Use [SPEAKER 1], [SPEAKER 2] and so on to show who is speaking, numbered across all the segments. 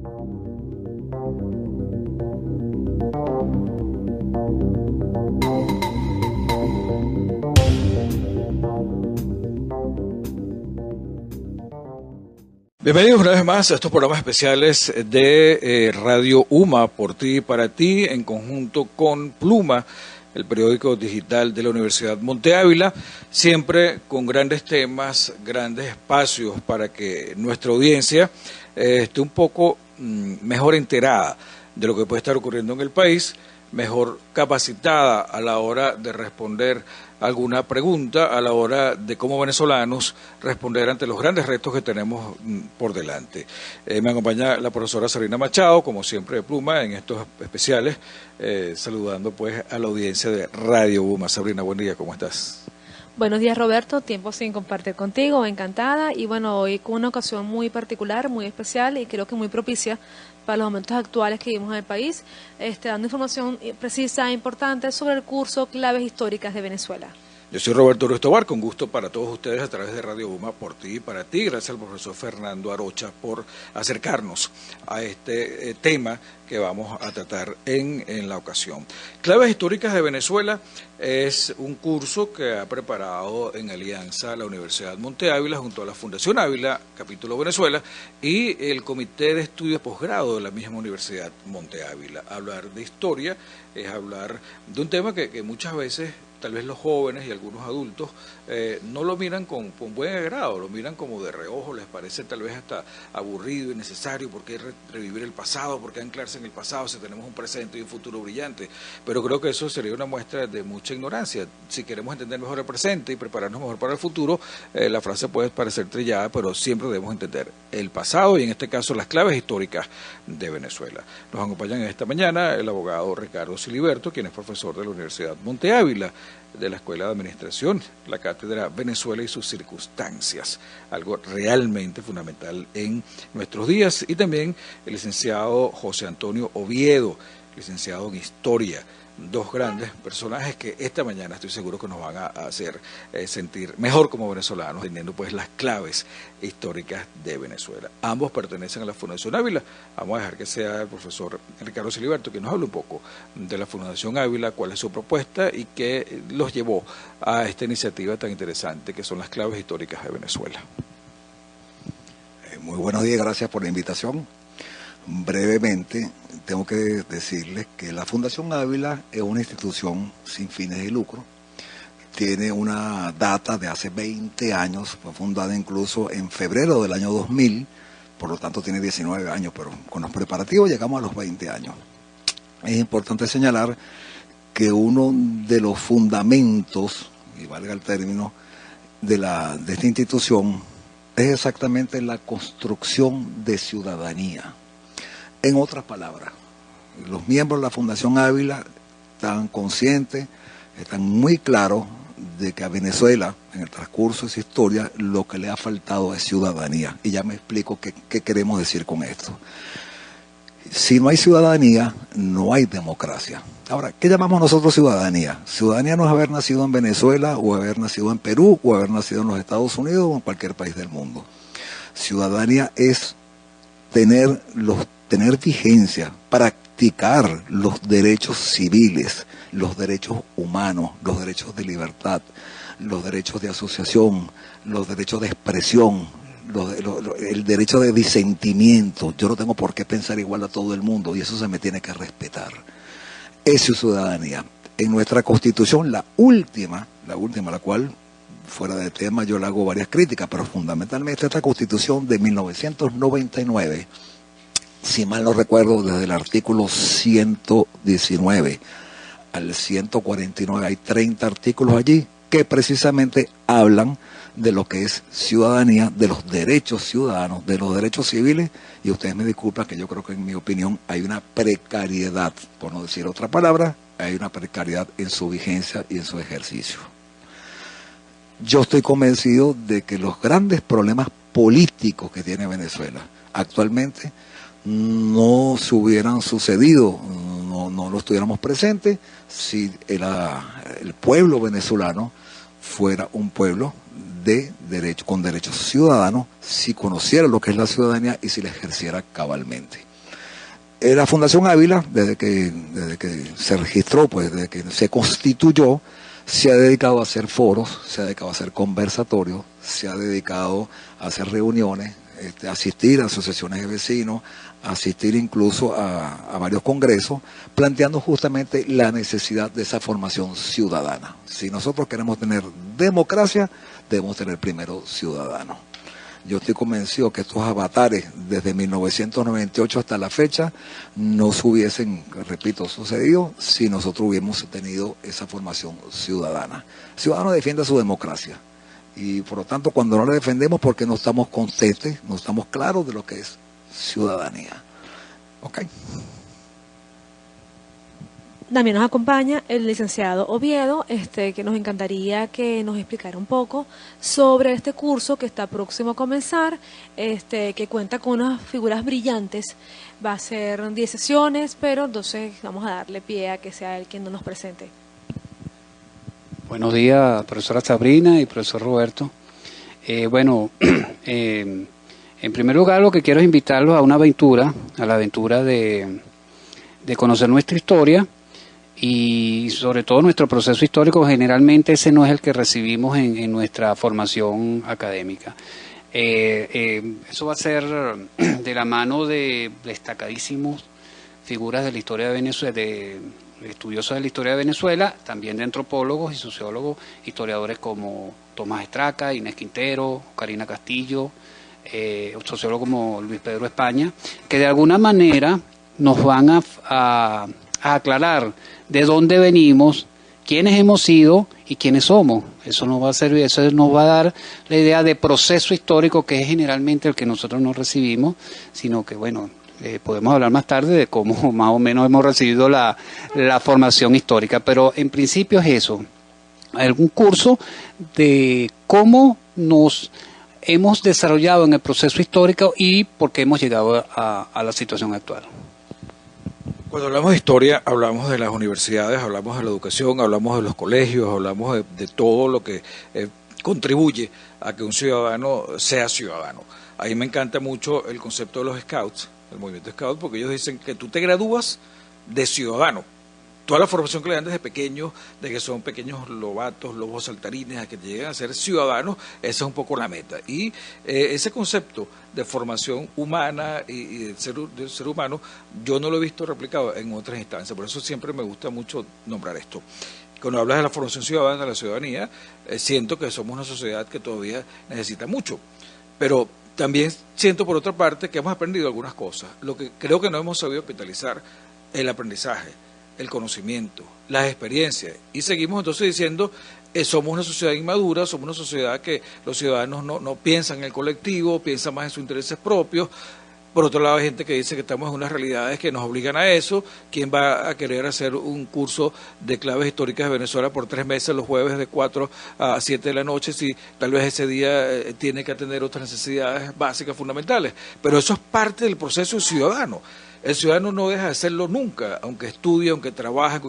[SPEAKER 1] Bienvenidos una vez más a estos programas especiales de Radio UMA, por ti y para ti, en conjunto con Pluma, el periódico digital de la Universidad Monte Ávila, siempre con grandes temas, grandes espacios para que nuestra audiencia esté un poco mejor enterada de lo que puede estar ocurriendo en el país, mejor capacitada a la hora de responder alguna pregunta, a la hora de como venezolanos responder ante los grandes retos que tenemos por delante. Me acompaña la profesora Sabrina Machado, como siempre de Pluma, en estos especiales, saludando pues a la audiencia de Radio UMA. Sabrina, buen día, ¿cómo estás?
[SPEAKER 2] Buenos días, Roberto, tiempo sin compartir contigo, encantada, y bueno, hoy con una ocasión muy particular, muy especial y creo que muy propicia para los momentos actuales que vivimos en el país, dando información precisa e importante sobre el curso Claves Históricas de Venezuela.
[SPEAKER 1] Yo soy Roberto Tobar, con gusto para todos ustedes a través de Radio UMA, por ti y para ti. Gracias al profesor Fernando Arocha por acercarnos a este tema que vamos a tratar en la ocasión. Claves Históricas de Venezuela es un curso que ha preparado en alianza la Universidad Monte Ávila junto a la Fundación Ávila, capítulo Venezuela, y el Comité de Estudio de Posgrado de la misma Universidad Monte Ávila. Hablar de historia es hablar de un tema que muchas veces tal vez los jóvenes y algunos adultos no lo miran con buen agrado, lo miran como de reojo, les parece tal vez hasta aburrido y necesario, porque revivir el pasado, porque anclarse en el pasado si tenemos un presente y un futuro brillante. Pero creo que eso sería una muestra de mucha ignorancia. Si queremos entender mejor el presente y prepararnos mejor para el futuro, la frase puede parecer trillada, pero siempre debemos entender el pasado y en este caso las claves históricas de Venezuela. Nos acompañan esta mañana el abogado Ricardo Siliberto, quien es profesor de la Universidad Monte Ávila, de la Escuela de Administración, la cátedra Venezuela y sus circunstancias, algo realmente fundamental en nuestros días, y también el licenciado José Antonio Oviedo, licenciado en Historia, dos grandes personajes que esta mañana estoy seguro que nos van a hacer sentir mejor como venezolanos, teniendo pues las claves históricas de Venezuela. Ambos pertenecen a la Fundación Ávila. Vamos a dejar que sea el profesor Ricardo Siliberto que nos hable un poco de la Fundación Ávila, cuál es su propuesta y qué los llevó a esta iniciativa tan interesante que son las claves históricas de Venezuela.
[SPEAKER 3] Muy buenos días, gracias por la invitación. Brevemente, tengo que decirles que la Fundación Ávila es una institución sin fines de lucro. Tiene una data de hace 20 años, fue fundada incluso en febrero del año 2000, por lo tanto tiene 19 años, pero con los preparativos llegamos a los 20 años. Es importante señalar que uno de los fundamentos, y valga el término, de esta institución es exactamente la construcción de ciudadanía. En otras palabras, los miembros de la Fundación Ávila están conscientes, están muy claros de que a Venezuela, en el transcurso de su historia, lo que le ha faltado es ciudadanía. Y ya me explico qué queremos decir con esto. Si no hay ciudadanía, no hay democracia. Ahora, ¿qué llamamos nosotros ciudadanía? Ciudadanía no es haber nacido en Venezuela, o haber nacido en Perú, o haber nacido en los Estados Unidos, o en cualquier país del mundo. Ciudadanía es tener vigencia, practicar los derechos civiles, los derechos humanos, los derechos de libertad, los derechos de asociación, los derechos de expresión, el derecho de disentimiento. Yo no tengo por qué pensar igual a todo el mundo y eso se me tiene que respetar. Eso es ciudadanía. En nuestra Constitución, la última, la cual, fuera de tema, yo le hago varias críticas, pero fundamentalmente esta Constitución de 1999, si mal no recuerdo, desde el artículo 119 al 149, hay 30 artículos allí que precisamente hablan de lo que es ciudadanía, de los derechos ciudadanos, de los derechos civiles, y ustedes me disculpan que yo creo que en mi opinión hay una precariedad, por no decir otra palabra, hay una precariedad en su vigencia y en su ejercicio. Yo estoy convencido de que los grandes problemas políticos que tiene Venezuela actualmente no se hubieran sucedido, no lo estuviéramos presentes si el pueblo venezolano fuera un pueblo con derechos ciudadanos, si conociera lo que es la ciudadanía y si la ejerciera cabalmente. La Fundación Ávila, desde que se registró, pues desde que se constituyó, se ha dedicado a hacer foros, se ha dedicado a hacer conversatorios, se ha dedicado a hacer reuniones, asistir a asociaciones de vecinos, asistir incluso a varios congresos, planteando justamente la necesidad de esa formación ciudadana. Si nosotros queremos tener democracia, debemos tener primero ciudadanos. Yo estoy convencido que estos avatares, desde 1998 hasta la fecha, no se hubiesen, repito, sucedido si nosotros hubiéramos tenido esa formación ciudadana. El ciudadano defiende su democracia y, por lo tanto, cuando no la defendemos, porque no estamos conscientes, no estamos claros de lo que es ciudadanía. ¿Ok?
[SPEAKER 2] También nos acompaña el licenciado Oviedo, que nos encantaría que nos explicara un poco sobre este curso que está próximo a comenzar, que cuenta con unas figuras brillantes. Va a ser 10 sesiones, pero entonces vamos a darle pie a que sea él quien nos presente.
[SPEAKER 4] Buenos días, profesora Sabrina y profesor Roberto. En primer lugar, lo que quiero es invitarlos a una aventura, a la aventura de conocer nuestra historia, y sobre todo nuestro proceso histórico. Generalmente ese no es el que recibimos en nuestra formación académica. Eso va a ser de la mano de destacadísimos figuras de la historia de Venezuela, de estudiosos de la historia de Venezuela, también de antropólogos y sociólogos, historiadores como Tomás Estraca, Inés Quintero, Karina Castillo, sociólogos como Luis Pedro España, que de alguna manera nos van a aclarar de dónde venimos, quiénes hemos sido y quiénes somos. Eso nos va a servir, eso nos va a dar la idea de proceso histórico, que es generalmente el que nosotros no recibimos, sino que, podemos hablar más tarde de cómo más o menos hemos recibido la formación histórica, pero en principio es eso, algún curso de cómo nos hemos desarrollado en el proceso histórico y por qué hemos llegado a la situación actual.
[SPEAKER 1] Cuando hablamos de historia, hablamos de las universidades, hablamos de la educación, hablamos de los colegios, hablamos de todo lo que contribuye a que un ciudadano sea ciudadano. A mí me encanta mucho el concepto de los scouts, el movimiento scout, porque ellos dicen que tú te gradúas de ciudadano. Toda la formación que le dan desde pequeños, de que son pequeños lobatos, lobos saltarines, a que lleguen a ser ciudadanos, esa es un poco la meta. Y ese concepto de formación humana y del ser humano, yo no lo he visto replicado en otras instancias, por eso siempre me gusta mucho nombrar esto. Cuando hablas de la formación ciudadana, de la ciudadanía, siento que somos una sociedad que todavía necesita mucho, pero también siento por otra parte que hemos aprendido algunas cosas. Lo que creo que no hemos sabido capitalizar, el aprendizaje, el conocimiento, las experiencias, y seguimos entonces diciendo somos una sociedad inmadura, somos una sociedad que los ciudadanos no piensan en el colectivo, piensan más en sus intereses propios. Por otro lado, hay gente que dice que estamos en unas realidades que nos obligan a eso. ¿Quién va a querer hacer un curso de claves históricas de Venezuela por 3 meses los jueves de 4 a 7 de la noche si tal vez ese día tiene que atender otras necesidades básicas fundamentales? Pero eso es parte del proceso ciudadano. El ciudadano no deja de serlo nunca, aunque estudie, aunque trabaje,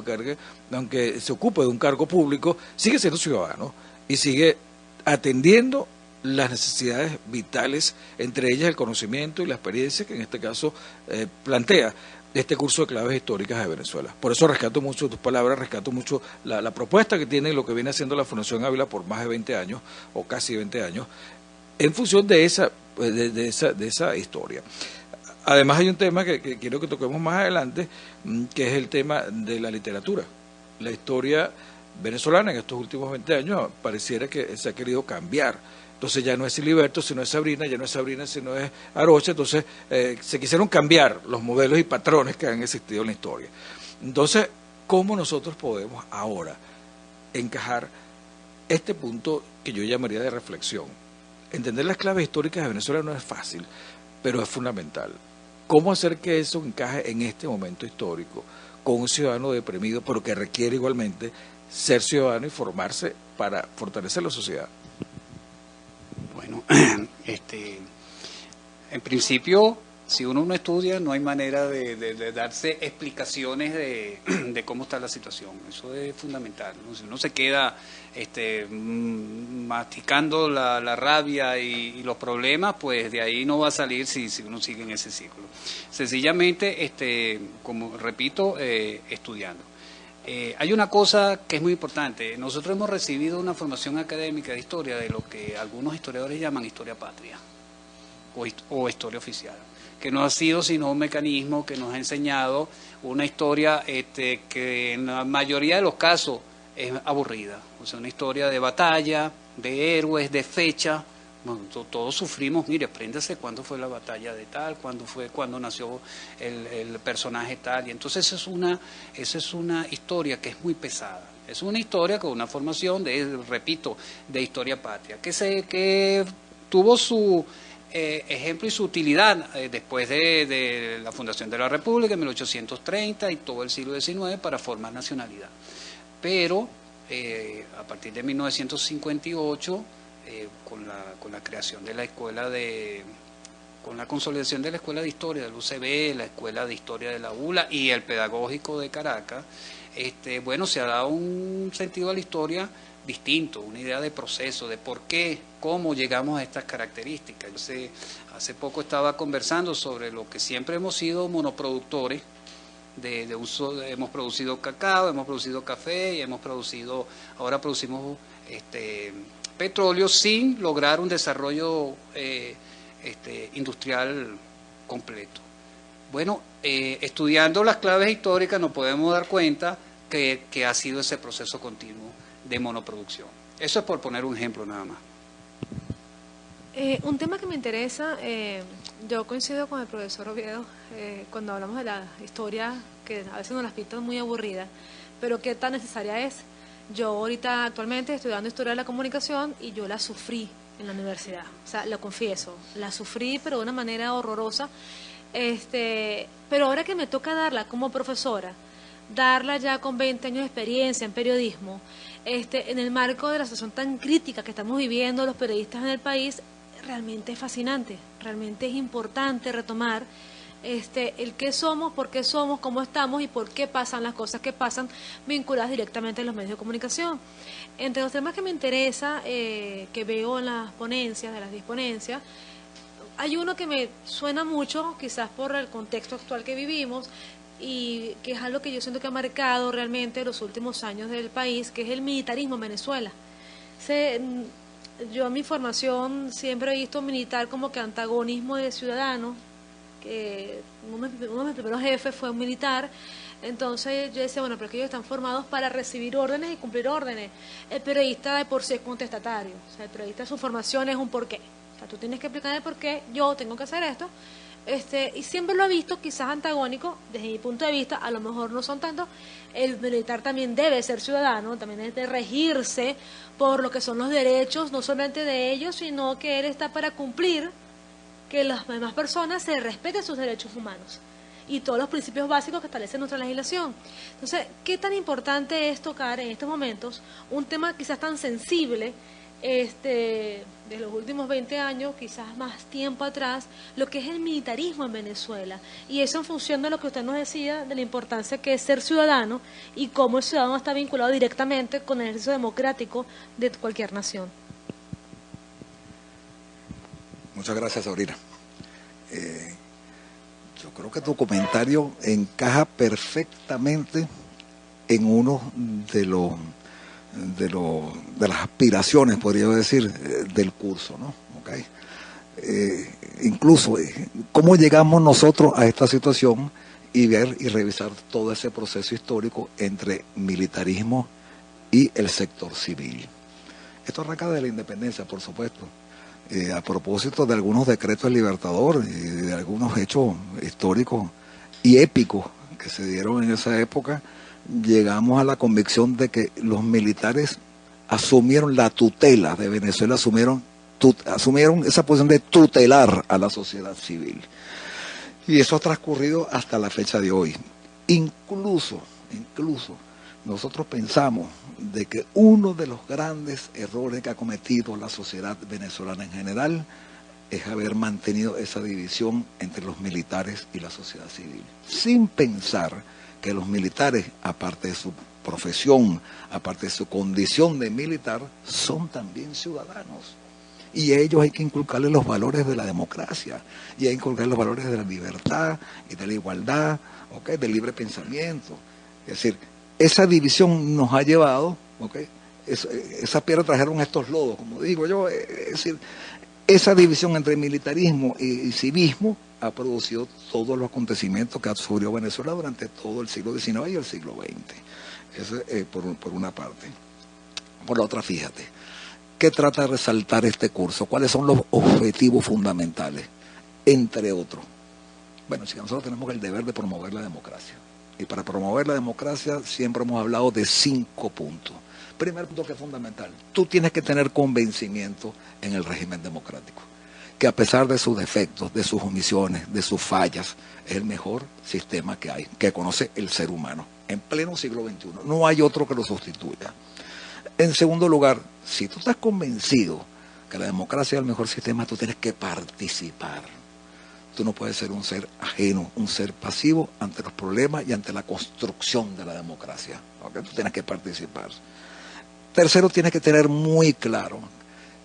[SPEAKER 1] aunque se ocupe de un cargo público, sigue siendo ciudadano y sigue atendiendo las necesidades vitales, entre ellas el conocimiento y la experiencia que en este caso plantea este curso de claves históricas de Venezuela. Por eso rescato mucho tus palabras, rescato mucho la propuesta que tiene lo que viene haciendo la Fundación Ávila por más de 20 años, o casi 20 años, en función de esa historia. Además hay un tema que quiero que toquemos más adelante, que es el tema de la literatura. La historia venezolana en estos últimos 20 años pareciera que se ha querido cambiar. Entonces ya no es Siliberto, sino es Sabrina, ya no es Sabrina, sino es Arocha. Entonces se quisieron cambiar los modelos y patrones que han existido en la historia. Entonces, ¿cómo nosotros podemos ahora encajar este punto que yo llamaría de reflexión? Entender las claves históricas de Venezuela no es fácil, pero es fundamental. ¿Cómo hacer que eso encaje en este momento histórico con un ciudadano deprimido, pero que requiere igualmente ser ciudadano y formarse para fortalecer la sociedad?
[SPEAKER 4] Bueno, en principio si uno no estudia, no hay manera de darse explicaciones de cómo está la situación. Eso es fundamental, ¿no? Si uno se queda masticando la rabia y los problemas, pues de ahí no va a salir si uno sigue en ese ciclo. Sencillamente, como repito, estudiando. Hay una cosa que es muy importante. Nosotros hemos recibido una formación académica de historia de lo que algunos historiadores llaman historia patria o historia oficial, que no ha sido sino un mecanismo que nos ha enseñado una historia que en la mayoría de los casos es aburrida, o sea, una historia de batalla, de héroes, de fecha. Bueno, todos sufrimos, mire, apréndase cuándo fue la batalla de tal, cuándo nació el personaje tal, y entonces esa es una historia que es muy pesada. Es una historia con una formación repito, de historia patria, que tuvo su ejemplo y su utilidad después de la fundación de la República en 1830 y todo el siglo XIX para formar nacionalidad. Pero a partir de 1958, con la creación de la escuela con la consolidación de la Escuela de Historia del UCB, la Escuela de Historia de la ULA y el Pedagógico de Caracas, bueno, se ha dado un sentido a la historia distinto, una idea de proceso, de por qué, cómo llegamos a estas características. Hace poco estaba conversando sobre lo que siempre hemos sido monoproductores de uso, hemos producido cacao, hemos producido café y ahora producimos petróleo sin lograr un desarrollo industrial completo. Bueno, estudiando las claves históricas nos podemos dar cuenta que ha sido ese proceso continuo de monoproducción. Eso es por poner un ejemplo nada más.
[SPEAKER 2] Un tema que me interesa, yo coincido con el profesor Oviedo cuando hablamos de la historia, que a veces nos las pintan muy aburrida, pero qué tan necesaria es. Yo ahorita actualmente estoy estudiando Historia de la Comunicación y yo la sufrí en la universidad, o sea, lo confieso, la sufrí pero de una manera horrorosa, pero ahora que me toca darla como profesora, darla ya con 20 años de experiencia en periodismo, en el marco de la situación tan crítica que estamos viviendo los periodistas en el país, realmente es fascinante, realmente es importante retomar el qué somos, por qué somos, cómo estamos y por qué pasan las cosas que pasan vinculadas directamente a los medios de comunicación. Entre los temas que me interesa, que veo en las ponencias, de las 10 ponencias, hay uno que me suena mucho, quizás por el contexto actual que vivimos, y que es algo que yo siento que ha marcado realmente los últimos años del país, que es el militarismo en Venezuela. Yo en mi formación siempre he visto militar como que antagonismo de ciudadanos, que uno de mis primeros jefes fue un militar, entonces yo decía, bueno, pero que ellos están formados para recibir órdenes y cumplir órdenes. El periodista de por sí es contestatario, o sea, el periodista su formación es un porqué, o sea, tú tienes que explicar el porqué, yo tengo que hacer esto, y siempre lo he visto quizás antagónico, desde mi punto de vista, a lo mejor no son tanto. El militar también debe ser ciudadano, también debe regirse por lo que son los derechos, no solamente de ellos, sino que él está para cumplir que las demás personas se respeten sus derechos humanos y todos los principios básicos que establece nuestra legislación. Entonces, ¿qué tan importante es tocar en estos momentos un tema quizás tan sensible, de los últimos 20 años, quizás más tiempo atrás, lo que es el militarismo en Venezuela? Y eso en función de lo que usted nos decía, de la importancia que es ser ciudadano y cómo el ciudadano está vinculado directamente con el ejercicio democrático de cualquier nación.
[SPEAKER 3] Muchas gracias, Sabrina. Yo creo que tu comentario encaja perfectamente en uno de las aspiraciones, podría decir, del curso, ¿no? Okay. Incluso, ¿cómo llegamos nosotros a esta situación y ver y revisar todo ese proceso histórico entre militarismo y el sector civil? Esto arranca de la independencia, por supuesto. A propósito de algunos decretos del Libertador y de algunos hechos históricos y épicos que se dieron en esa época, llegamos a la convicción de que los militares asumieron la tutela de Venezuela, asumieron esa posición de tutelar a la sociedad civil. Y eso ha transcurrido hasta la fecha de hoy. Incluso nosotros pensamos de que uno de los grandes errores que ha cometido la sociedad venezolana en general es haber mantenido esa división entre los militares y la sociedad civil, sin pensar que los militares, aparte de su profesión, aparte de su condición de militar, son también ciudadanos. Y a ellos hay que inculcarles los valores de la democracia, y hay que inculcarles los valores de la libertad y de la igualdad, ¿okay?, del libre pensamiento. Es decir, esa división nos ha llevado, ¿okay?, esa piedra trajeron estos lodos, como digo yo, es decir, esa división entre militarismo y civismo ha producido todos los acontecimientos que ha sufrido Venezuela durante todo el siglo XIX y el siglo XX. Eso es por una parte. Por la otra, fíjate, ¿qué trata de resaltar este curso? ¿Cuáles son los objetivos fundamentales? Entre otros. Bueno, si nosotros tenemos el deber de promover la democracia. Y para promover la democracia siempre hemos hablado de 5 puntos. Primer punto que es fundamental, tú tienes que tener convencimiento en el régimen democrático, que a pesar de sus defectos, de sus omisiones, de sus fallas, es el mejor sistema que hay, que conoce el ser humano, en pleno siglo XXI. No hay otro que lo sustituya. En segundo lugar, si tú estás convencido que la democracia es el mejor sistema, tú tienes que participar. Tú no puedes ser un ser ajeno, un ser pasivo ante los problemas y ante la construcción de la democracia. ¿Okay? Tú tienes que participar. Tercero, tienes que tener muy claro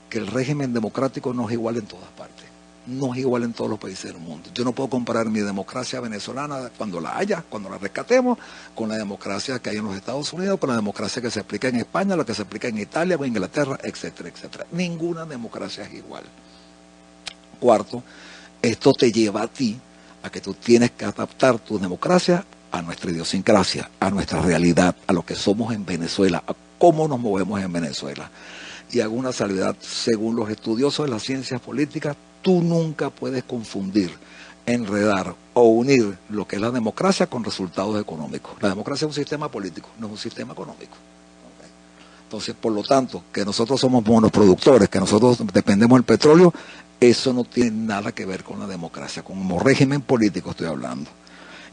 [SPEAKER 3] que el régimen democrático no es igual en todas partes. No es igual en todos los países del mundo. Yo no puedo comparar mi democracia venezolana cuando la haya, cuando la rescatemos, con la democracia que hay en los Estados Unidos, con la democracia que se aplica en España, la que se aplica en Italia o en Inglaterra, etcétera, etcétera. Ninguna democracia es igual. Cuarto, esto te lleva a ti a que tú tienes que adaptar tu democracia a nuestra idiosincrasia, a nuestra realidad, a lo que somos en Venezuela, a cómo nos movemos en Venezuela. Y hago una salvedad, según los estudiosos de las ciencias políticas, tú nunca puedes confundir, enredar o unir lo que es la democracia con resultados económicos. La democracia es un sistema político, no es un sistema económico. Entonces, por lo tanto, que nosotros somos monoproductores, que nosotros dependemos del petróleo, eso no tiene nada que ver con la democracia, como régimen político estoy hablando.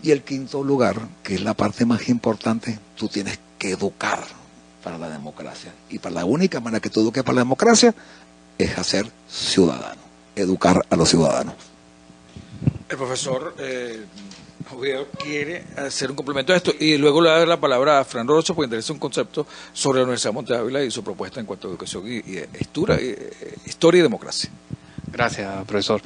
[SPEAKER 3] Y el quinto lugar, que es la parte más importante, tú tienes que educar para la democracia. Y para la única manera que tú eduques para la democracia es hacer ciudadano, educar a los ciudadanos.
[SPEAKER 1] El profesor Oviedo quiere hacer un complemento a esto y luego le da la palabra a Fran Rocha porque interesa un concepto sobre la Universidad de Monte Ávila y su propuesta en cuanto a educación y historia y democracia.
[SPEAKER 4] Gracias, profesor.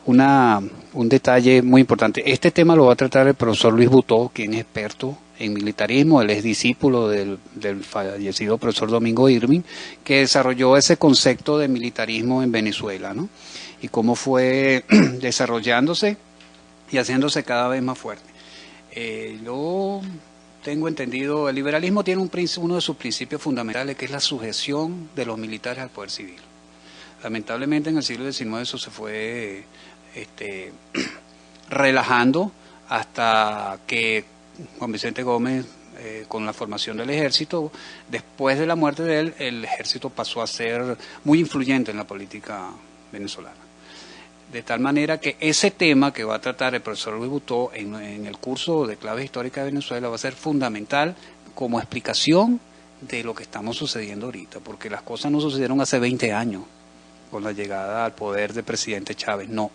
[SPEAKER 4] Un detalle muy importante. Este tema lo va a tratar el profesor Luis Butó, quien es experto en militarismo. Él es discípulo del fallecido profesor Domingo Irving, que desarrolló ese concepto de militarismo en Venezuela, ¿no? Y cómo fue desarrollándose y haciéndose cada vez más fuerte. Yo tengo entendido, el liberalismo tiene uno de sus principios fundamentales, que es la sujeción de los militares al poder civil. Lamentablemente en el siglo XIX eso se fue relajando hasta que Juan Vicente Gómez, con la formación del ejército, después de la muerte de él, el ejército pasó a ser muy influyente en la política venezolana. De tal manera que ese tema que va a tratar el profesor Luis Butó en el curso de Claves Históricas de Venezuela va a ser fundamental como explicación de lo que estamos sucediendo ahorita, porque las cosas no sucedieron hace 20 años con la llegada al poder del presidente Chávez, no.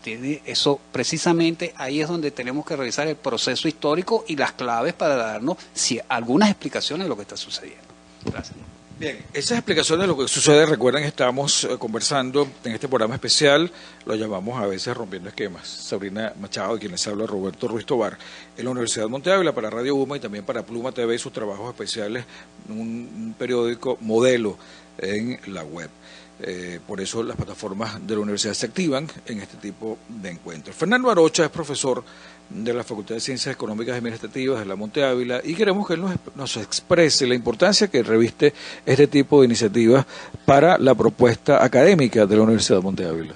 [SPEAKER 4] Eso precisamente ahí es donde tenemos que revisar el proceso histórico y las claves para darnos algunas explicaciones de lo que está sucediendo. Gracias.
[SPEAKER 1] Bien, esas explicaciones de lo que sucede, recuerden, estamos conversando en este programa especial, lo llamamos a veces Rompiendo Esquemas. Sabrina Machado, y quien les habla, Roberto Ruiz Tobar, en la Universidad de Monte Ávila, para Radio UMA y también para Pluma TV y sus trabajos especiales, un periódico modelo en la web. Por eso las plataformas de la universidad se activan en este tipo de encuentros. Fernando Arocha es profesor de la Facultad de Ciencias Económicas y Administrativas de la Monte Ávila y queremos que él nos exprese la importancia que reviste este tipo de iniciativas para la propuesta académica de la Universidad de Monte Ávila.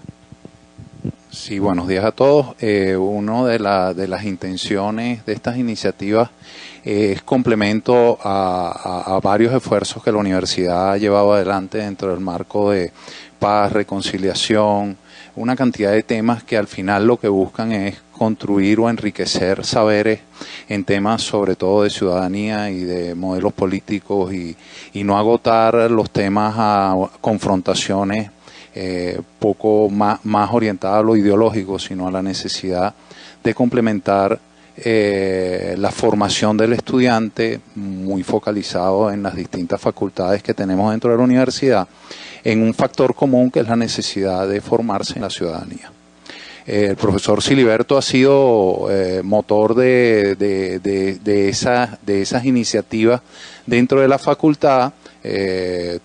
[SPEAKER 5] Sí, buenos días a todos. Una de las intenciones de estas iniciativas es complemento a varios esfuerzos que la universidad ha llevado adelante dentro del marco de paz, reconciliación, una cantidad de temas que al final lo que buscan es construir o enriquecer saberes en temas sobre todo de ciudadanía y de modelos políticos y no agotar los temas a confrontaciones poco más orientada a lo ideológico, sino a la necesidad de complementar la formación del estudiante, muy focalizado en las distintas facultades que tenemos dentro de la universidad, en un factor común que es la necesidad de formarse en la ciudadanía. El profesor Siliberto ha sido motor de esas iniciativas dentro de la facultad.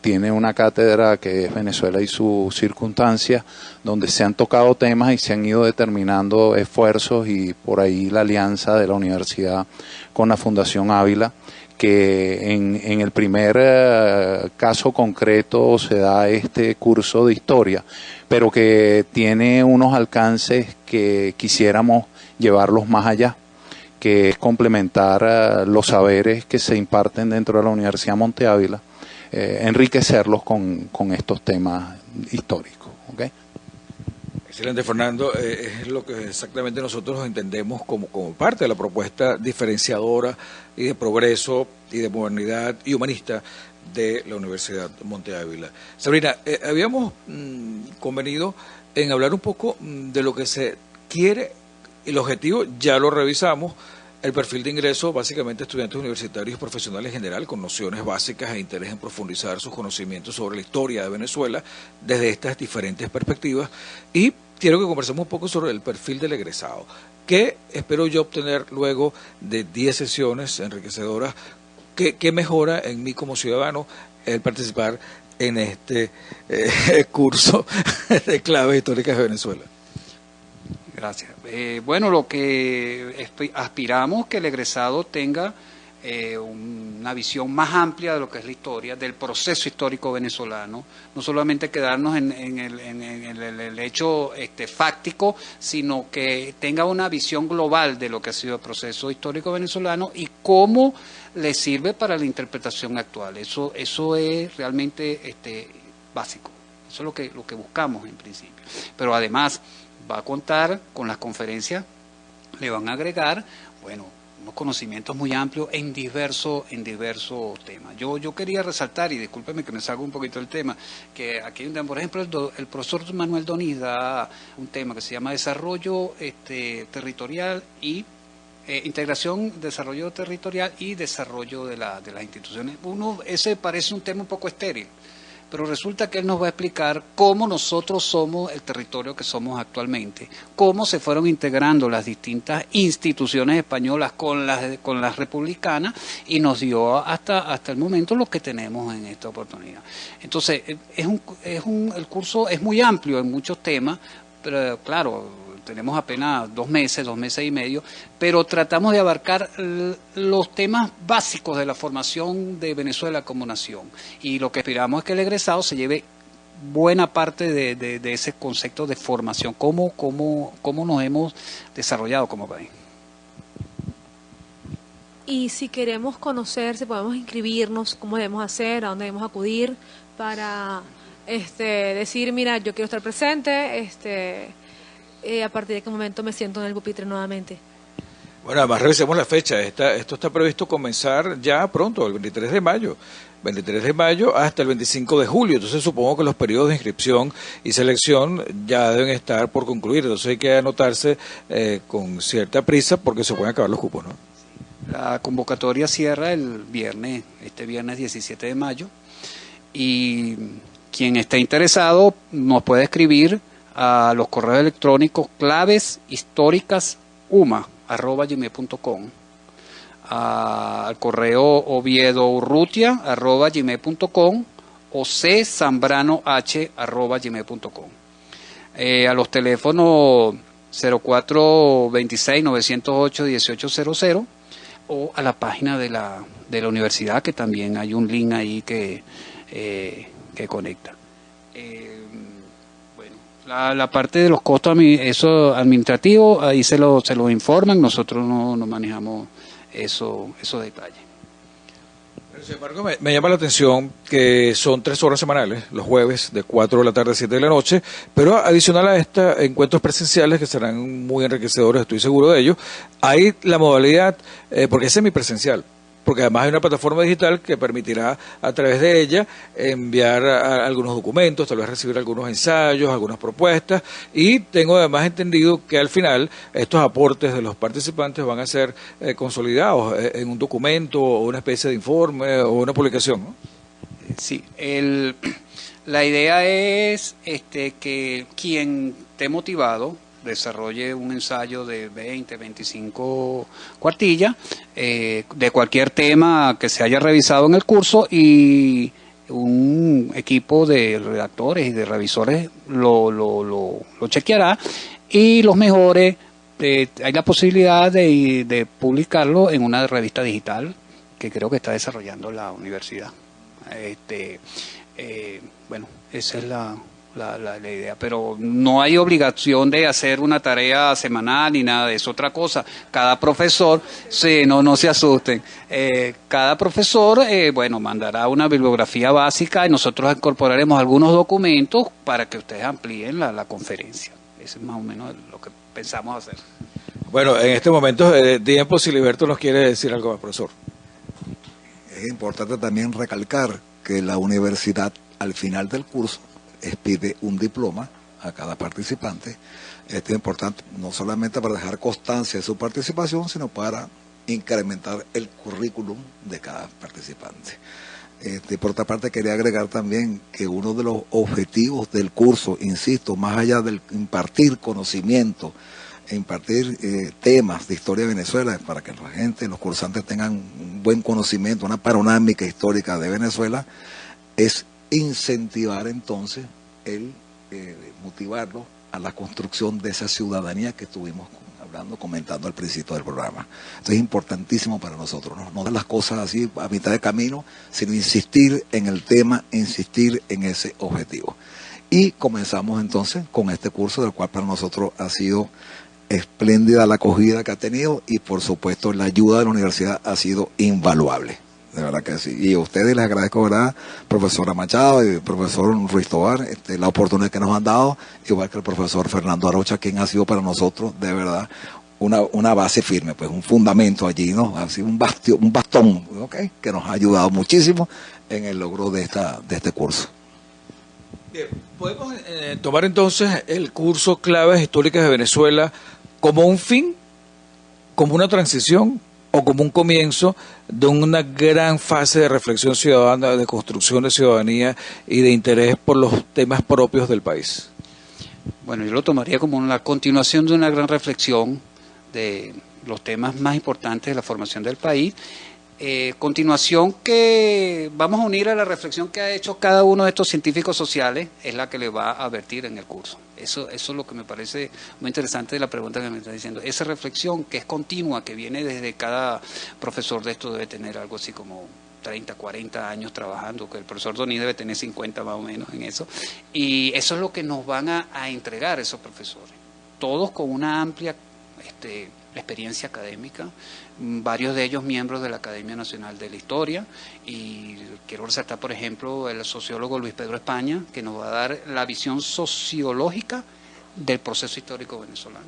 [SPEAKER 5] Tiene una cátedra que es Venezuela y sus circunstancias, donde se han tocado temas y se han ido determinando esfuerzos, y por ahí la alianza de la universidad con la Fundación Ávila, que en el primer caso concreto se da este curso de historia, pero que tiene unos alcances que quisiéramos llevarlos más allá, que es complementar los saberes que se imparten dentro de la Universidad Monte Ávila, enriquecerlos con estos temas históricos. ¿Okay?
[SPEAKER 1] Excelente, Fernando. Es lo que exactamente nosotros entendemos como parte de la propuesta diferenciadora y de progreso y de modernidad y humanista de la Universidad Monte Ávila. Sabrina, habíamos convenido en hablar un poco de lo que se quiere, y el objetivo ya lo revisamos. El perfil de ingreso, básicamente estudiantes universitarios y profesionales en general, con nociones básicas e interés en profundizar sus conocimientos sobre la historia de Venezuela desde estas diferentes perspectivas. Y quiero que conversemos un poco sobre el perfil del egresado. ¿Qué espero yo obtener luego de 10 sesiones enriquecedoras? ¿Qué mejora en mí como ciudadano el participar en este curso de claves históricas de Venezuela?
[SPEAKER 4] Gracias. Bueno, lo que aspiramos que el egresado tenga una visión más amplia de lo que es la historia, del proceso histórico venezolano, no solamente quedarnos en el hecho fáctico, sino que tenga una visión global de lo que ha sido el proceso histórico venezolano y cómo le sirve para la interpretación actual. Eso es realmente básico. Eso es lo que buscamos en principio. Pero además va a contar con las conferencias, le van a agregar, bueno, unos conocimientos muy amplios en diversos temas. Yo quería resaltar, y discúlpeme que me salga un poquito del tema, que aquí hay un tema, por ejemplo, el profesor Manuel Doniz da un tema que se llama desarrollo territorial y integración, desarrollo territorial y desarrollo de las instituciones. Ese parece un tema un poco estéril, pero resulta que él nos va a explicar cómo nosotros somos el territorio que somos actualmente, cómo se fueron integrando las distintas instituciones españolas con las republicanas, y nos dio hasta el momento lo que tenemos en esta oportunidad. Entonces, el curso es muy amplio en muchos temas, pero claro, tenemos apenas 2 meses y medio, pero tratamos de abarcar los temas básicos de la formación de Venezuela como nación. Y lo que esperamos es que el egresado se lleve buena parte de ese concepto de formación, cómo nos hemos desarrollado como país.
[SPEAKER 2] Y si queremos conocer, si podemos inscribirnos, cómo debemos hacer, a dónde debemos acudir para decir, mira, yo quiero estar presente, a partir de qué momento me siento en el pupitre nuevamente.
[SPEAKER 1] Bueno, además revisemos la fecha. Esto está previsto comenzar ya pronto, el 23 de mayo. 23 de mayo hasta el 25 de julio. Entonces supongo que los periodos de inscripción y selección ya deben estar por concluir. Entonces hay que anotarse con cierta prisa porque se pueden acabar los cupos, ¿no?
[SPEAKER 4] La convocatoria cierra este viernes 17 de mayo. Y quien esté interesado nos puede escribir a los correos electrónicos claveshistóricasuma@gmail.com, al correo oviedourrutia@gmail.com o czambranoh@gmail.com, a los teléfonos 0426-908-1800 o a la página de la universidad, que también hay un link ahí que conecta. La parte de los costos eso administrativos, ahí se lo informan, nosotros no manejamos esos detalles.
[SPEAKER 1] Sin embargo, me llama la atención que son 3 horas semanales, los jueves de 4 de la tarde a 7 de la noche, pero adicional a estos encuentros presenciales que serán muy enriquecedores, estoy seguro de ello, hay la modalidad, porque es semipresencial, porque además hay una plataforma digital que permitirá a través de ella enviar algunos documentos, tal vez recibir algunos ensayos, algunas propuestas, y tengo además entendido que al final estos aportes de los participantes van a ser consolidados en un documento o una especie de informe o una publicación, ¿no?
[SPEAKER 4] Sí, la idea es que quien esté motivado desarrolle un ensayo de 20, 25 cuartillas de cualquier tema que se haya revisado en el curso, y un equipo de redactores y de revisores lo chequeará, y los mejores hay la posibilidad de publicarlo en una revista digital que creo que está desarrollando la universidad. Bueno, esa es la idea, pero no hay obligación de hacer una tarea semanal ni nada de eso. Otra cosa, cada profesor, sí, no se asusten, cada profesor, bueno, mandará una bibliografía básica y nosotros incorporaremos algunos documentos para que ustedes amplíen la conferencia. Eso es más o menos lo que pensamos hacer.
[SPEAKER 1] Bueno, en este momento de tiempo, si Liberto nos quiere decir algo más, profesor.
[SPEAKER 3] Es importante también recalcar que la universidad al final del curso expide un diploma a cada participante. Esto es importante no solamente para dejar constancia de su participación, sino para incrementar el currículum de cada participante. Por otra parte, quería agregar también que uno de los objetivos del curso, insisto, más allá del impartir conocimiento, impartir temas de historia de Venezuela para que la gente, los cursantes tengan un buen conocimiento, una panorámica histórica de Venezuela, es incentivar entonces motivarlo a la construcción de esa ciudadanía que estuvimos comentando al principio del programa. Esto es importantísimo para nosotros, no dar las cosas así a mitad de camino, sino insistir en el tema, insistir en ese objetivo. Y comenzamos entonces con este curso, del cual para nosotros ha sido espléndida la acogida que ha tenido, y por supuesto la ayuda de la universidad ha sido invaluable, de verdad que sí. Y a ustedes les agradezco, ¿verdad?, profesora Machado y profesor Ruiz Tobar, la oportunidad que nos han dado, igual que el profesor Fernando Arocha, quien ha sido para nosotros de verdad una base firme, pues un fundamento allí, ¿no? Ha sido un bastón, ¿okay?, que nos ha ayudado muchísimo en el logro de este curso.
[SPEAKER 1] Bien, podemos tomar entonces el curso Claves Históricas de Venezuela como un fin, como una transición o como un comienzo de una gran fase de reflexión ciudadana, de construcción de ciudadanía y de interés por los temas propios del país.
[SPEAKER 4] Bueno, yo lo tomaría como la continuación de una gran reflexión de los temas más importantes de la formación del país. Continuación que vamos a unir a la reflexión que ha hecho cada uno de estos científicos sociales, es la que le va a advertir en el curso. Eso es lo que me parece muy interesante de la pregunta que me está diciendo. Esa reflexión que es continua, que viene desde cada profesor de esto, debe tener algo así como 30, 40 años trabajando, que el profesor Doní debe tener 50 más o menos en eso. Y eso es lo que nos van a entregar esos profesores. Todos con una amplia experiencia académica, varios de ellos miembros de la Academia Nacional de la Historia, y quiero resaltar, por ejemplo, el sociólogo Luis Pedro España, que nos va a dar la visión sociológica del proceso histórico venezolano.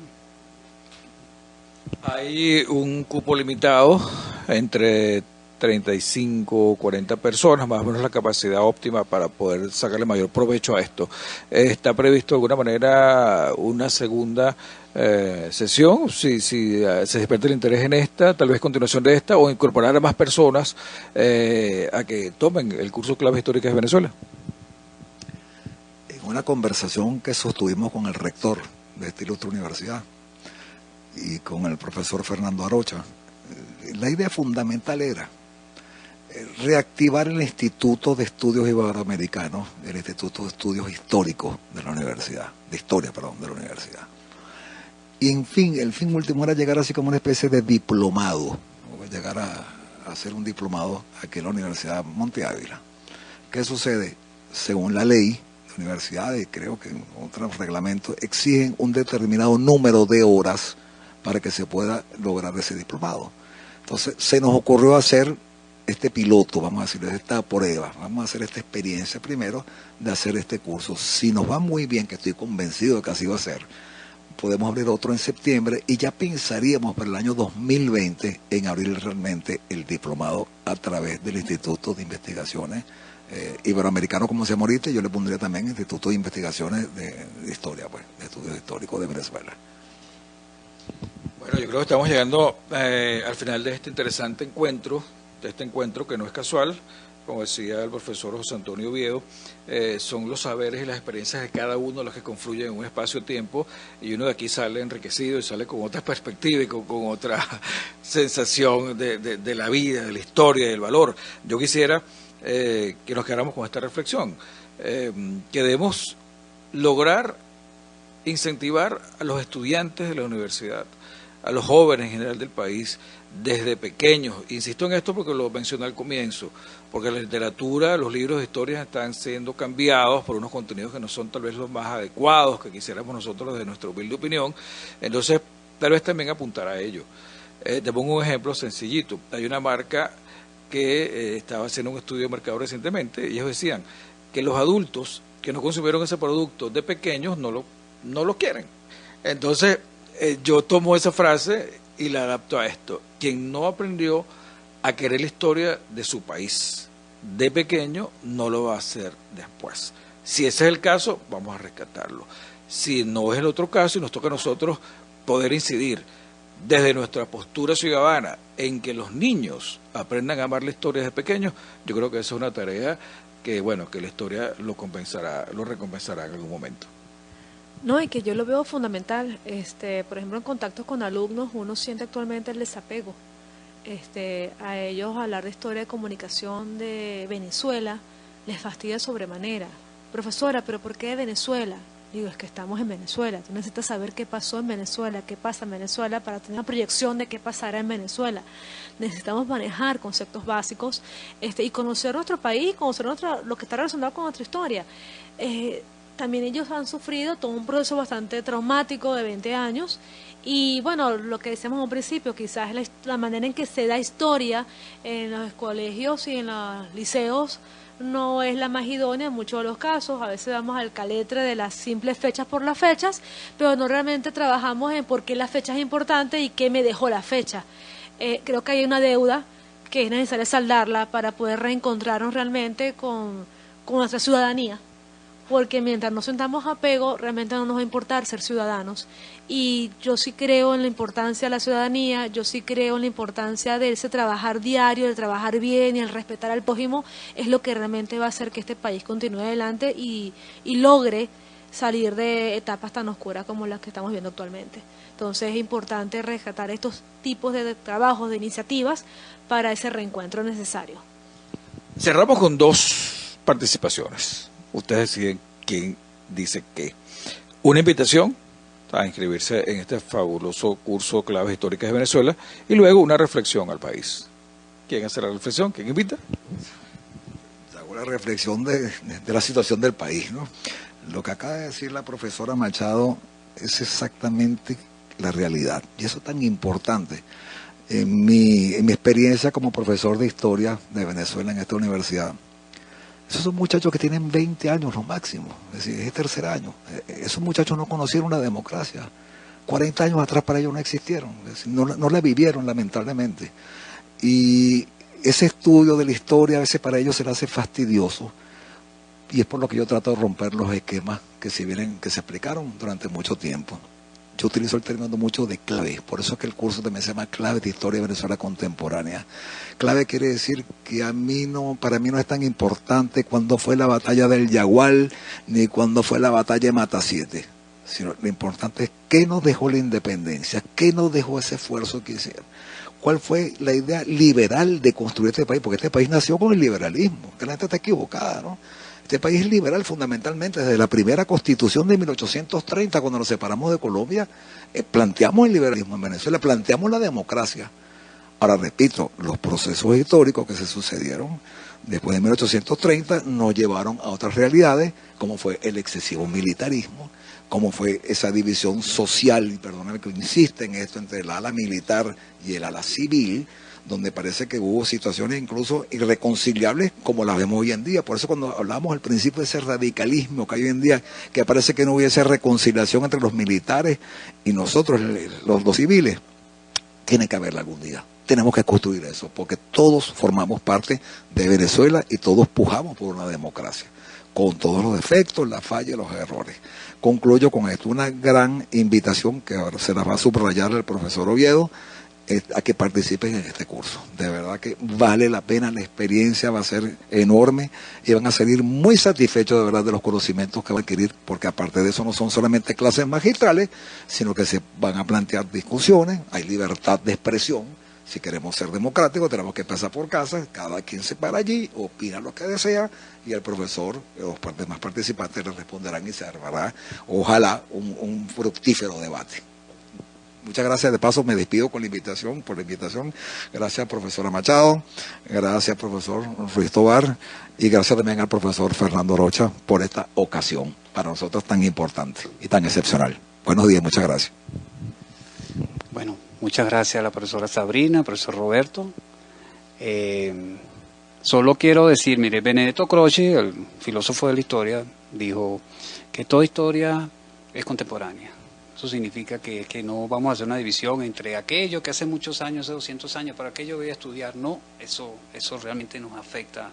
[SPEAKER 1] Hay un cupo limitado entre 35 o 40 personas, más o menos la capacidad óptima para poder sacarle mayor provecho a esto. ¿Está previsto de alguna manera una segunda sesión, si se despierta el interés en esta, tal vez continuación de esta, o incorporar a más personas a que tomen el curso Claves Históricas de Venezuela?
[SPEAKER 3] En una conversación que sostuvimos con el rector de esta ilustre universidad y con el profesor Fernando Arocha, la idea fundamental era reactivar el Instituto de Estudios Iberoamericanos, el Instituto de Estudios Históricos de la Universidad, de Historia, perdón, de la universidad. Y en fin, el fin último era llegar así como una especie de diplomado, llegar a hacer un diplomado aquí en la Universidad Monte Ávila. ¿Qué sucede? Según la ley, la universidad, y creo que en otros reglamentos, exigen un determinado número de horas para que se pueda lograr ese diplomado. Entonces, se nos ocurrió hacer este piloto, vamos a decirlo, esta prueba, vamos a hacer esta experiencia primero de hacer este curso. Si nos va muy bien, que estoy convencido de que así va a ser, podemos abrir otro en septiembre y ya pensaríamos para el año 2020 en abrir realmente el diplomado a través del Instituto de Investigaciones Iberoamericano, como se llama ahorita. Yo le pondría también Instituto de Investigaciones de Historia, pues, de Estudios Históricos de Venezuela.
[SPEAKER 1] Bueno, yo creo que estamos llegando al final de este interesante encuentro, que no es casual. Como decía el profesor José Antonio Oviedo, son los saberes y las experiencias de cada uno los que confluyen en un espacio-tiempo, y uno de aquí sale enriquecido y sale con otra perspectiva y con otra sensación de la vida, de la historia, del valor. Yo quisiera que nos quedáramos con esta reflexión, que debemos lograr incentivar a los estudiantes de la universidad, a los jóvenes en general del país, desde pequeños. Insisto en esto porque lo mencioné al comienzo, porque la literatura, los libros de historia están siendo cambiados por unos contenidos que no son tal vez los más adecuados que quisiéramos nosotros desde nuestra humilde opinión. Entonces, tal vez también apuntar a ello. Te pongo un ejemplo sencillito. Hay una marca que estaba haciendo un estudio de mercado recientemente, y ellos decían que los adultos que no consumieron ese producto de pequeños no lo quieren. Entonces, yo tomo esa frase y la adapto a esto. Quien no aprendió a querer la historia de su país de pequeño, no lo va a hacer después. Si ese es el caso, vamos a rescatarlo. Si no es el otro caso y nos toca a nosotros poder incidir desde nuestra postura ciudadana en que los niños aprendan a amar la historia desde pequeños, yo creo que esa es una tarea que, bueno, que la historia lo recompensará en algún momento.
[SPEAKER 2] No, y que yo lo veo fundamental. Por ejemplo, en contactos con alumnos, uno siente actualmente el desapego. A ellos hablar de historia de comunicación de Venezuela les fastidia sobremanera. Profesora, ¿pero por qué de Venezuela? Digo, es que estamos en Venezuela. Tú necesitas saber qué pasó en Venezuela, qué pasa en Venezuela, para tener una proyección de qué pasará en Venezuela. Necesitamos manejar conceptos básicos y conocer nuestro país, conocer lo que está relacionado con nuestra historia. También ellos han sufrido todo un proceso bastante traumático de 20 años y bueno, lo que decíamos al principio, quizás la manera en que se da historia en los colegios y en los liceos no es la más idónea en muchos de los casos. A veces damos al caletre de las simples fechas por las fechas, pero no realmente trabajamos en por qué la fecha es importante y qué me dejó la fecha. Creo que hay una deuda que es necesaria saldarla para poder reencontrarnos realmente con nuestra ciudadanía. Porque mientras no sentamos apego, realmente no nos va a importar ser ciudadanos. Y yo sí creo en la importancia de la ciudadanía, yo sí creo en la importancia de ese trabajar diario, de trabajar bien y el respetar al prójimo, es lo que realmente va a hacer que este país continúe adelante y logre salir de etapas tan oscuras como las que estamos viendo actualmente. Entonces es importante rescatar estos tipos de trabajos, de iniciativas, para ese reencuentro necesario.
[SPEAKER 1] Cerramos con dos participaciones. Ustedes deciden quién dice qué. Una invitación a inscribirse en este fabuloso curso Claves Históricas de Venezuela y luego una reflexión al país. ¿Quién hace la reflexión? ¿Quién invita?
[SPEAKER 3] Hago la reflexión de la situación del país, ¿no? Lo que acaba de decir la profesora Machado es exactamente la realidad, y eso es tan importante. En mi experiencia como profesor de historia de Venezuela en esta universidad, esos son muchachos que tienen 20 años lo máximo, es decir, es el tercer año. Esos muchachos no conocieron la democracia. 40 años atrás para ellos no existieron, es decir, no la vivieron lamentablemente. Y ese estudio de la historia a veces para ellos se les hace fastidioso, y es por lo que yo trato de romper los esquemas que se explicaron durante mucho tiempo. Yo utilizo el término mucho de clave, por eso es que el curso también se llama Clave de Historia de Venezuela Contemporánea. Clave quiere decir que para mí no es tan importante cuándo fue la batalla del Yagual, ni cuándo fue la batalla de Matasiete, sino lo importante es qué nos dejó la independencia, qué nos dejó ese esfuerzo que hicieron. ¿Cuál fue la idea liberal de construir este país? Porque este país nació con el liberalismo, que la gente está equivocada, ¿no? Este país es liberal fundamentalmente, desde la primera constitución de 1830, cuando nos separamos de Colombia, planteamos el liberalismo en Venezuela, planteamos la democracia. Ahora repito, los procesos históricos que se sucedieron después de 1830 nos llevaron a otras realidades, como fue el excesivo militarismo, como fue esa división social, y perdóname que insiste en esto, entre el ala militar y el ala civil, donde parece que hubo situaciones incluso irreconciliables como las vemos hoy en día. Por eso cuando hablamos al principio de ese radicalismo que hay hoy en día, que parece que no hubiese reconciliación entre los militares y nosotros, los civiles, tiene que haberla algún día. Tenemos que construir eso, porque todos formamos parte de Venezuela y todos pujamos por una democracia, con todos los defectos, las fallas y los errores. Concluyo con esto, una gran invitación que ahora se la va a subrayar el profesor Oviedo, a que participen en este curso. De verdad que vale la pena, la experiencia va a ser enorme y van a salir muy satisfechos de verdad de los conocimientos que van a adquirir, porque aparte de eso no son solamente clases magistrales, sino que se van a plantear discusiones, hay libertad de expresión. Si queremos ser democráticos, tenemos que empezar por casa, cada quien se para allí, opina lo que desea, y el profesor, los demás participantes le responderán y se armará, ojalá, un fructífero debate. Muchas gracias, de paso me despido por la invitación. Gracias, profesora Machado, gracias, profesor Ruiz Tobar, y gracias también al profesor Fernando Arocha por esta ocasión, para nosotros tan importante y tan excepcional. Buenos días, muchas gracias.
[SPEAKER 4] Bueno, muchas gracias a la profesora Sabrina, al profesor Roberto. Solo quiero decir, mire, Benedetto Croce, el filósofo de la historia, dijo que toda historia es contemporánea. Eso significa que no vamos a hacer una división entre aquello que hace muchos años, hace 200 años, para aquello voy a estudiar. No, eso realmente nos afecta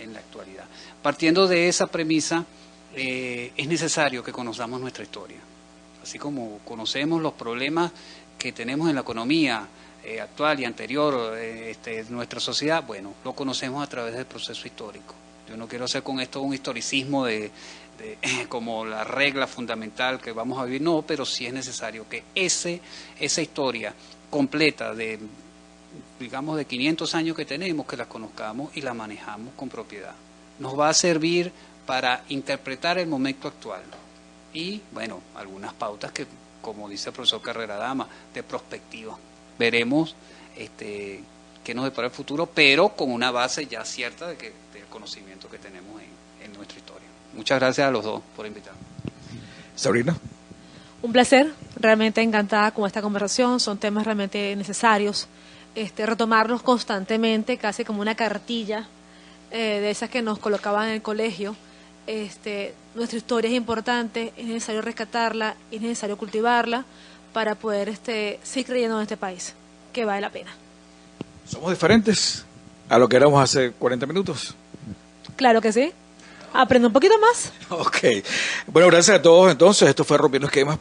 [SPEAKER 4] en la actualidad. Partiendo de esa premisa, es necesario que conozcamos nuestra historia. Así como conocemos los problemas que tenemos en la economía actual y anterior de nuestra sociedad, bueno, lo conocemos a través del proceso histórico. Yo no quiero hacer con esto un historicismo como la regla fundamental que vamos a vivir, no, pero sí es necesario que esa historia completa de, digamos, de 500 años que tenemos, que la conozcamos y la manejamos con propiedad. Nos va a servir para interpretar el momento actual y, bueno, algunas pautas que, como dice el profesor Carrera Dama, de prospectiva. Veremos qué nos depara el futuro, pero con una base ya cierta del conocimiento que tenemos en nuestra historia. Muchas gracias a los dos por invitarme.
[SPEAKER 1] Sabrina.
[SPEAKER 2] Un placer, realmente encantada con esta conversación, son temas realmente necesarios, retomarlos constantemente, casi como una cartilla de esas que nos colocaban en el colegio. Nuestra historia es importante, es necesario rescatarla, es necesario cultivarla para poder seguir creyendo en este país, que vale la pena.
[SPEAKER 1] ¿Somos diferentes a lo que éramos hace 40 minutos?
[SPEAKER 2] Claro que sí. Aprende un poquito más.
[SPEAKER 1] Ok. Bueno, gracias a todos. Entonces, esto fue Rompiendo Esquemas.